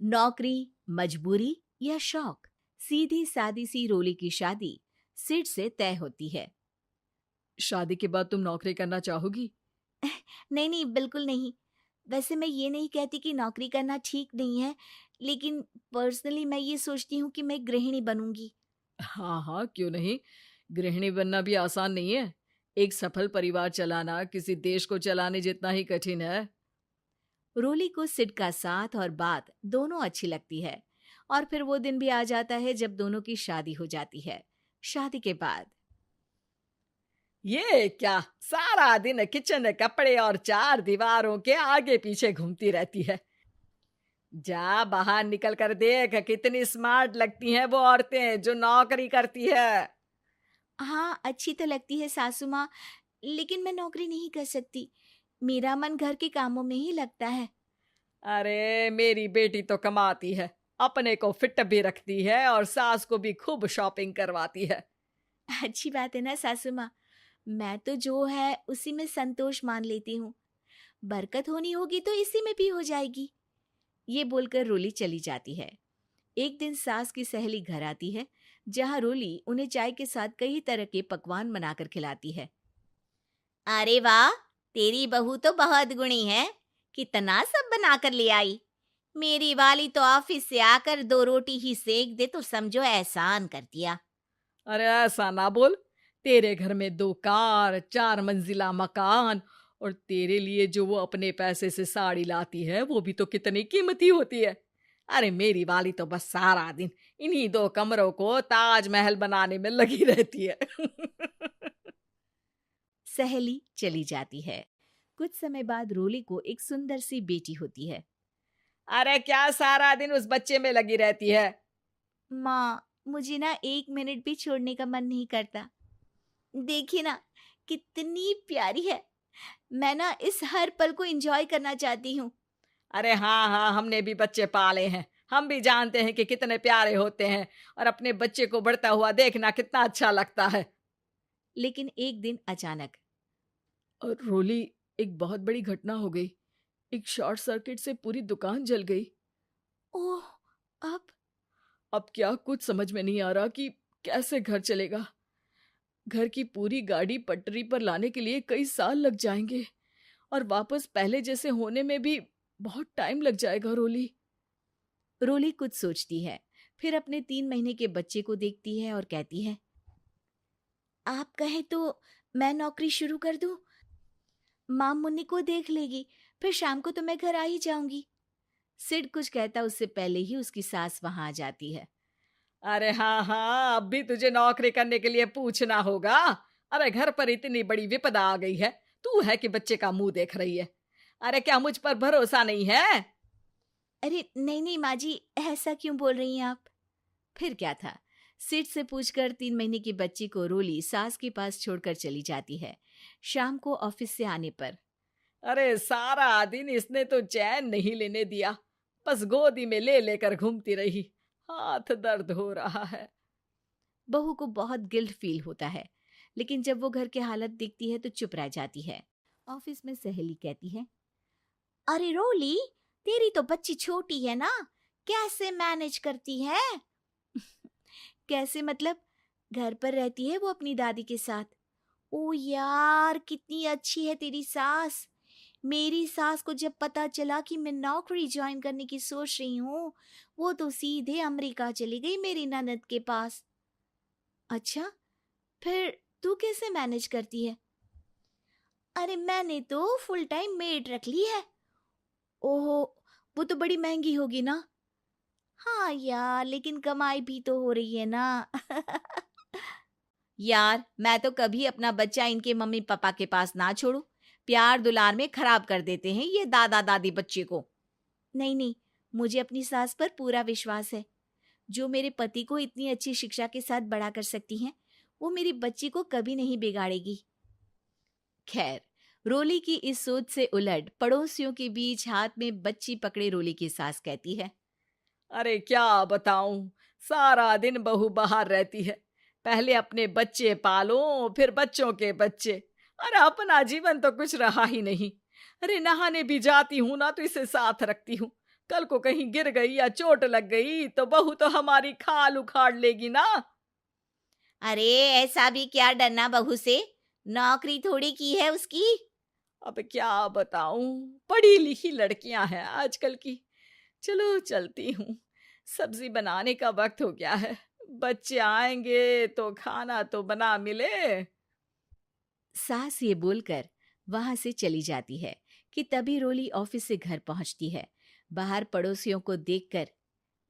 नौकरी, मजबूरी या शौक, सीधी सादी सी रोली की शादी सिड से तय होती है। शादी के बाद तुम नौकरी करना चाहोगी? नहीं नहीं, बिल्कुल नहीं। वैसे मैं ये नहीं कहती कि नौकरी करना ठीक नहीं है, लेकिन पर्सनली मैं ये सोचती हूँ कि मैं गृहिणी बनूंगी। हाँ हाँ, क्यों नहीं। गृहिणी बनना भी आसान नहीं है। एक सफल परिवार चलाना किसी देश को चलाने जितना ही कठिन है। रोली को सिड का साथ और बात दोनों अच्छी लगती है, और फिर वो दिन भी आ जाता है जब दोनों की शादी हो जाती है। शादी के बाद ये क्या, सारा दिन किचन कपड़े और चार दीवारों के आगे पीछे घूमती रहती है। जा बाहर निकल कर देख, कितनी स्मार्ट लगती हैं वो औरतें जो नौकरी करती है। हाँ, अच्छी तो लगती है सासू माँ, लेकिन मैं नौकरी नहीं कर सकती। मेरा मन घर के कामों में ही लगता है। अरे मेरी बेटी तो कमाती है, अपने को फिट भी रखती है और सास को भी खूब शॉपिंग करवाती है। अच्छी बात है ना सासू माँ। मैं तो जो है उसी में संतोष मान लेती हूँ। बरकत होनी होगी तो इसी में भी हो जाएगी। ये बोलकर रोली चली जाती है। एक दिन सास की सहेली घर आती है, जहाँ रोली उन्हें चाय के साथ कई तरह के पकवान बनाकर खिलाती है। अरे वाह, तेरी बहू तो बहुत गुणी है। कितना सब बनाकर ले आई। मेरी वाली तो ऑफिस से आकर 2 रोटी ही सेक दे तो समझो एहसान कर दिया। अरे ऐसा ना बोल। तेरे घर में 2 कार, 4 मंजिला मकान, और तेरे लिए जो वो अपने पैसे से साड़ी लाती है वो भी तो कितनी कीमती होती है। अरे मेरी वाली तो बस सारा दिन इन्हीं 2 कमरों को ताजमहल बनाने में लगी रहती है। सहेली चली जाती है। कुछ समय बाद रोली को एक सुंदर सी बेटी होती है। अरे क्या सारा दिन उस बच्चे में लगी रहती है। माँ, मुझे ना 1 मिनट भी छोड़ने का मन नहीं करता। देखिए ना, कितनी प्यारी है। मैं ना इस हर पल को एंजॉय करना चाहती हूँ। अरे हाँ हाँ, हमने भी बच्चे पाले हैं, हम भी जानते हैं कि कितने प्यारे होते हैं, और अपने बच्चे को बढ़ता हुआ देखना कितना अच्छा लगता है। लेकिन एक दिन अचानक और रोली, एक बहुत बड़ी घटना हो गई। एक शॉर्ट सर्किट से पूरी दुकान जल गई। ओह, अब अब क्या कुछ समझ में नहीं आ रहा कि कैसे घर चलेगा। घर की पूरी गाड़ी पटरी पर लाने के लिए कई साल लग जाएंगे, और वापस पहले जैसे होने में भी बहुत टाइम लग जाएगा। रोली रोली कुछ सोचती है, फिर अपने 3 महीने के बच्चे को देखती है और कहती है, आप कहें तो मैं नौकरी शुरू कर दूं? माँ मुन्नी को देख लेगी, फिर शाम को तो मैं घर आ ही जाऊंगी। सिड कुछ कहता उससे पहले ही उसकी सास वहां आ जाती है। अरे हाँ हाँ, अब भी तुझे नौकरी करने के लिए पूछना होगा। अरे घर पर इतनी बड़ी विपदा आ गई है, तू है कि बच्चे का मुंह देख रही है। अरे क्या मुझ पर भरोसा नहीं है? अरे नहीं नहीं माँ जी, ऐसा क्यों बोल रही हैं आप? फिर क्या था, सिड से पूछकर 3 महीने की बच्ची को रोली सास के पास छोड़कर चली जाती है। शाम को ऑफिस से आने पर अरे सारा दिन इसने तो चैन नहीं लेने दिया, बस गोदी में ले लेकर घूमती रही। हाथ दर्द हो रहा है। बहू को बहुत गिल्ट फील होता है, लेकिन जब वो घर की हालत देखती है तो चुप रह जाती है। ऑफिस में सहेली कहती है, अरे रोली, तेरी तो बच्ची छोटी है ना, कैसे मैनेज करती है? कैसे मतलब? घर पर रहती है वो अपनी दादी के साथ। ओ यार, कितनी अच्छी है तेरी सास। मेरी सास को जब पता चला कि मैं नौकरी ज्वाइन करने की सोच रही हूँ, वो तो सीधे अमेरिका चली गई मेरी ननद के पास। अच्छा, फिर तू कैसे मैनेज करती है? अरे मैंने तो फुल टाइम मेड रख ली है। ओहो, वो तो बड़ी महंगी होगी ना? हाँ यार, लेकिन कमाई भी तो हो रही है ना। यार, मैं तो कभी अपना बच्चा इनके मम्मी पापा के पास ना छोड़ू। प्यार दुलार में खराब कर देते हैं ये दादा दादी बच्चे को। नहीं नहीं, मुझे अपनी सास पर पूरा विश्वास है। जो मेरे पति को इतनी अच्छी शिक्षा के साथ बड़ा कर सकती हैं, वो मेरी बच्ची को कभी नहीं बिगाड़ेगी। खैर, रोली की इस सोच से उलट पड़ोसियों के बीच हाथ में बच्ची पकड़े रोली की सास कहती है, अरे क्या बताऊं, सारा दिन बहू बाहर रहती है। पहले अपने बच्चे पालो, फिर बच्चों के बच्चे। अरे अपना जीवन तो कुछ रहा ही नहीं। अरे नहाने भी जाती हूं ना तो इसे साथ रखती हूँ, कल को कहीं गिर गई या चोट लग गई तो बहू तो हमारी खाल उखाड़ लेगी ना। अरे ऐसा भी क्या डरना बहू से, नौकरी थोड़ी की है उसकी। अब क्या बताऊं, पढ़ी लिखी लड़कियां हैं आजकल की। चलो चलती हूँ, सब्जी बनाने का वक्त हो गया है। बच्चे आएंगे तो खाना तो बना मिले। सास ये बोलकर वहां से चली जाती है कि तभी रोली ऑफिस से घर पहुंचती है। बाहर पड़ोसियों को देखकर,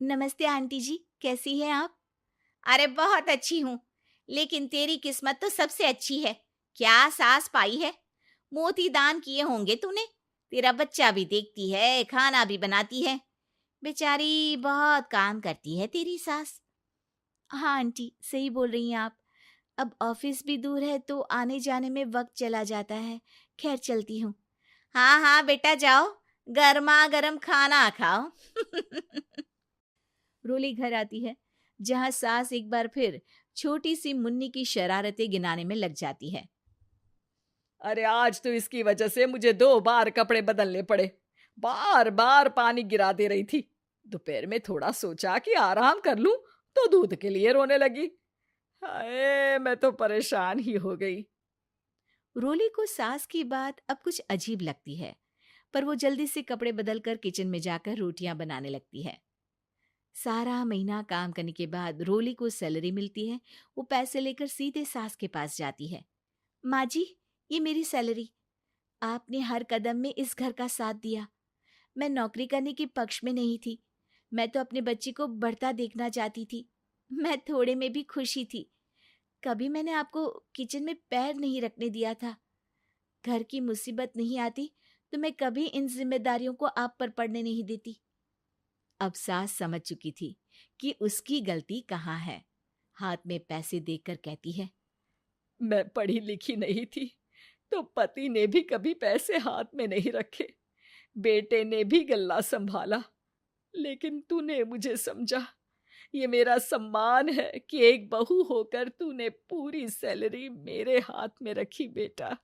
नमस्ते आंटी जी, कैसी हैं आप? अरे बहुत अच्छी हूँ, लेकिन तेरी किस्मत तो सबसे अच्छी है। क्या सास पाई है, मोती दान किए होंगे तूने। तेरा बच्चा भी देखती है, खाना भी बनाती है। बेचारी बहुत काम करती है तेरी सास। हाँ आंटी, सही बोल रही हैं आप। अब ऑफिस भी दूर है तो आने जाने में वक्त चला जाता है। खैर चलती हूँ। हाँ हाँ बेटा जाओ, गर्मा गर्म खाना खाओ। रोली घर आती है, जहाँ सास एक बार फिर छोटी सी मुन्नी की शरारतें गिनाने में लग जाती है। अरे आज तो इसकी वजह से मुझे 2 बार कपड़े बदलने पड़े। बार बार पानी गिरा दे रही थी। दोपहर में थोड़ा सोचा कि आराम कर लूं तो दूध के लिए रोने लगी। हाय, मैं तो परेशान ही हो गई। रोली को सास की बात अब कुछ अजीब लगती है, पर वो जल्दी से कपड़े बदलकर किचन में जाकर रोटियां बनाने लगती है। सारा महीना काम करने के बाद रोली को सैलरी मिलती है। वो पैसे लेकर सीधे सास के पास जाती है। माँ जी, ये मेरी सैलरी। आपने हर कदम में इस घर का साथ दिया। मैं नौकरी करने के पक्ष में नहीं थी। मैं तो अपने बच्चे को बढ़ता देखना चाहती थी। मैं थोड़े में भी खुशी थी। कभी मैंने आपको किचन में पैर नहीं रखने दिया था। घर की मुसीबत नहीं आती तो मैं कभी इन जिम्मेदारियों को आप पर पड़ने नहीं देती। अब सास समझ चुकी थी कि उसकी गलती कहाँ है। हाथ में पैसे देखकर कहती है, मैं पढ़ी लिखी नहीं थी तो पति ने भी कभी पैसे हाथ में नहीं रखे। बेटे ने भी गल्ला संभाला, लेकिन तूने मुझे समझा। ये मेरा सम्मान है कि एक बहू होकर तूने पूरी सैलरी मेरे हाथ में रखी बेटा।